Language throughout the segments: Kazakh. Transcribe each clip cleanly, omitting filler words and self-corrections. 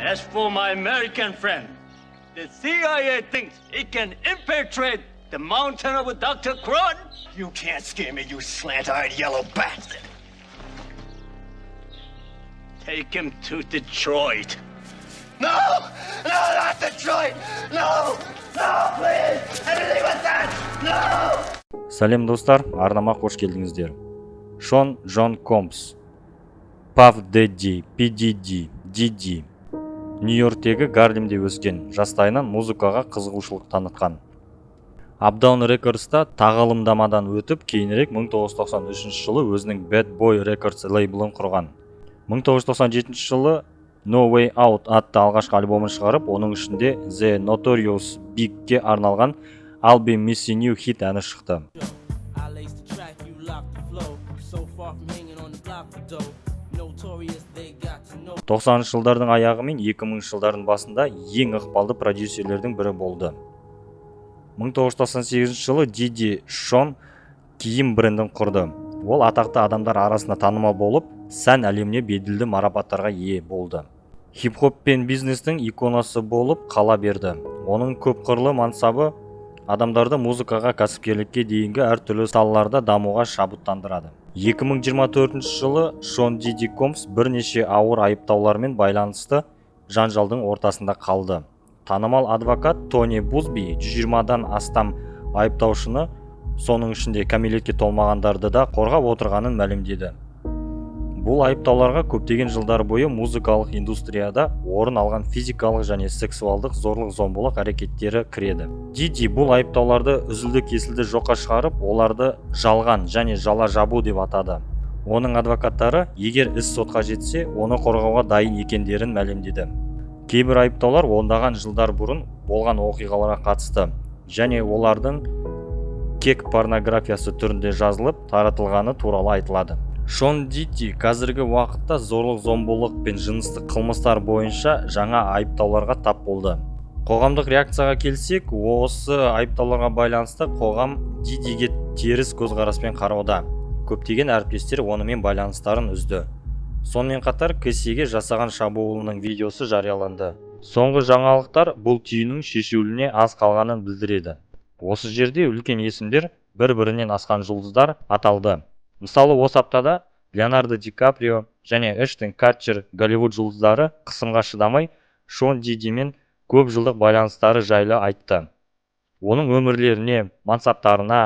As for my American friend, the CIA thinks it can infiltrate the mountain of Dr. Crud. You can't scare me, you slant-eyed yellow bastard. Take him to Detroit. No! No, not Detroit! No! No, please! Anything but that! No! Сәлем достар, арнама қош келдіңіздер. Шон Джон Комбс, Puff Daddy, PDD, DD. Нью-Йорктегі Гарлемде өскен, жастайынан музыкаға қызығушылық танытқан. Uptown Records'та тағылымдамадан өтіп, кейінірек 1993 жылы өзінің Bad Boy Records лейблін құрған. 1997 жылы No Way Out атты алғашқы альбомын шығарып, оның ішінде The Notorious Big-ке арналған I'll Be Missing You хит әні шықты. 90 жылдардың аяғы мен 2000 жылдардың басында ең ықпалды продюсерлердің бірі болды. 1998 жылы Диди Шон киім брендін құрды. Ол атақты адамдар арасында танымал болып, сән әлеміне беделді марапаттарға ие болды. Хип-хоп пен бизнестің иконасы болып қала берді. Оның көп қырлы мансабы адамдарды музыкаға, кәсіпкерлікке дейінгі әртүрлі салаларда дамуға шабыттандырады. 2024 жылы Шон Диди Комбс бірнеше ауыр айыптаулармен байланысты жанжалдың ортасында қалды. Танымал адвокат Тони Бузби 120-дан астам айыптаушыны, соның ішінде кәмелетке толмағандарды да қорғап отырғанын мәлімдеді. Бұл айыптауларға көптеген жылдар бойы музыкалық индустрияда орын алған физикалық және сексуалдық зорлық-зомбылық әрекеттері кіреді. Диди бұл айыптауларды үзілді-кесілді жоққа шығарып, оларды жалған және жала жабу деп атады. Оның адвокаттары, егер іс сотқа жетсе, оны қорғауға дайын екендерін мәлімдеді. Кейбір айыптаулар ондаған жылдар бұрын болған оқиғаларға қатысты және олардың кек порнографиясы түрінде жазылып, таратылғаны туралы айтылады. Шон Диди қазіргі уақытта зорлық-зомбылық пен жыныстық қылмыстар бойынша жаңа айыптауларға тап болды. Қоғамдық реакцияға келсек, осы айыптауларға байланысты қоғам Дидиге теріс көзқараспен қарауда. Көптеген әріптестер онымен байланыстарын үзді. Сонымен қатар КС-ге жасаған шабуылының видеосы жарияланды. Соңғы жаңалықтар бұл түйіннің шешілуіне аз қалғанын білдіреді. Осы жерде үлкен есімдер, бір-бірінен асқан жұлдыздар аталды. Мысалы, осы аптада Леонардо Ди Каприо және Эштон Катчер Голливуд жұлдыздары қысымға шыдамай Шон Дидимен көп жылдық байланыстары жайлы айтты. Оның өмірлеріне, мансаптарына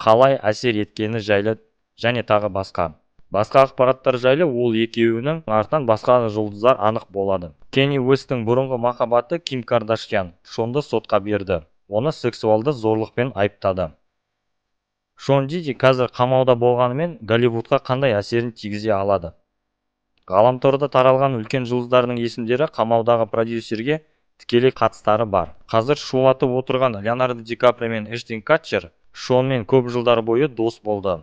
қалай әсер еткені жайлы және тағы басқа. Басқа ақпараттар жайлы ол екеуінің артынан басқа жұлдыздар анық болады. Кенни Уэсттің бұрынғы махаббаты Ким Кардашьян Шонды сотқа берді. Оны сексуалды зорлықпен айыптады. Шон Диди қазір қамауда болғанымен Голливудқа қандай әсерін тигізе алады? Ғаламторда таралған үлкен жұлдыздардың есімдері қамаудағы продюсерге тікелей қатыстары бар. Қазір шулатып отырған Леонардо Ди Каприо мен Эштон Катчер Шонмен көп жылдар бойы дос болды.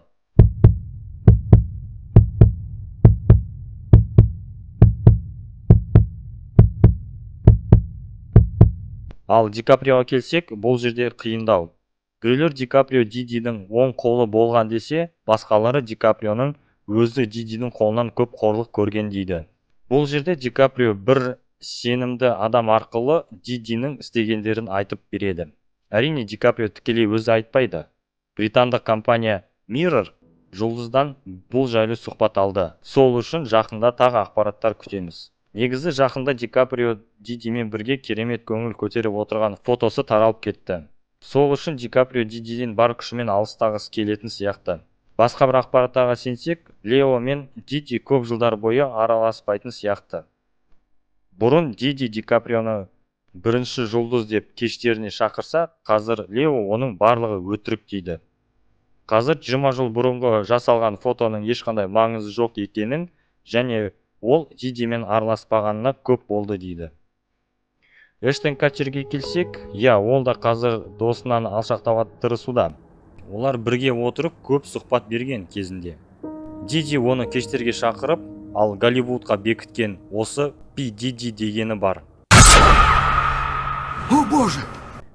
Ал Ди Каприоға келсек, бұл жерде қиындау. Біреулер Ди Каприо Дидидің оң қолы болған десе, басқалары Ди Каприоның өзі Дидидің қолынан көп қорлық көрген дейді. Бұл жерде Ди Каприо бір сенімді адам арқылы Дидиның істегендерін айтып береді. Әрине, Ди Каприо тікелей өзі айтпайды. Британдық компания Mirror жұлдыздан бұл жайлы сұхбат алды. Сол үшін жақында тағы ақпараттар күтеміз. Негізі жақында Ди Каприо Дидимен бірге керемет көңіл көтеріп отырған фотосы таралып кетті. Сол үшін Ди Каприо Дидиден бар күшімен алыстағысы келетін сияқты. Басқа бір ақпараттарға сенсек, Лео мен Диди көп жылдар бойы араласпайтын сияқты. Бұрын Диди Ди Каприоны бірінші жұлдыз деп кештеріне шақырса, қазір Лео оның барлығы өтірік дейді. Қазір 20 жыл бұрынғы жасалған фотоның ешқандай маңызы жоқ екенін және ол Дидимен араласпағанына көп болды дейді. Эштон Катчерге келсек, ол да қазір досынан алшақтауға тырысуда. Олар бірге отырып көп сұхбат берген кезінде. Диди оны кештерге шақырып, ал Голливудқа бекіткен осы PDD дегені бар. О, боже!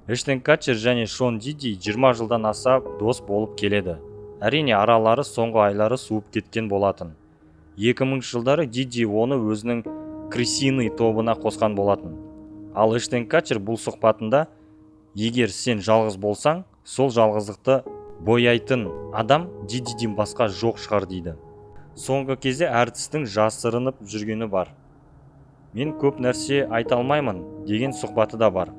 Эштон Катчер және Шон Диди 20 жылдан аса дос болып келеді. Әрине, аралары соңғы айлары суып кеткен болатын. 2000 жылдары Диди оны өзінің крысиный тобына қосқан болатын. Ал Эштен Катчер бұл сұхбатында, егер сен жалғыз болсаң, сол жалғыздықты бояйтын адам Дидиден басқа жоқ шығар дейді. Соңғы кезде әртістің жасырынып жүргені бар. Мен көп нәрсе айта алмаймын деген сұхбаты да бар.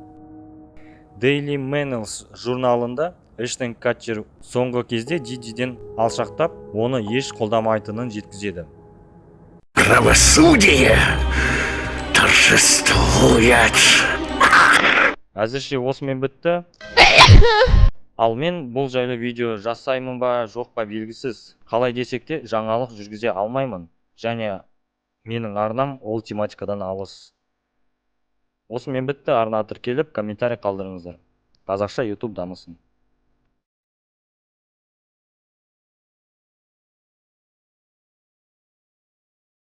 Daily Mail журналында Эштен Катчер соңғы кезде Дидиден алшақтап, оны еш қолдамайтынын жеткізеді. Правосудие торжествует. Әзірше осымен бітті. Ал мен бұл жайлы видео жасаймын ба, жоқ па белгісіз. Қалай десек те жаңалық жүргізе алмаймын. Және менің арнам ол тематикадан алыс. Осымен бітті. Арна тіркеліп, комментарий қалдырыңыздар. Қазақша YouTube дамысын.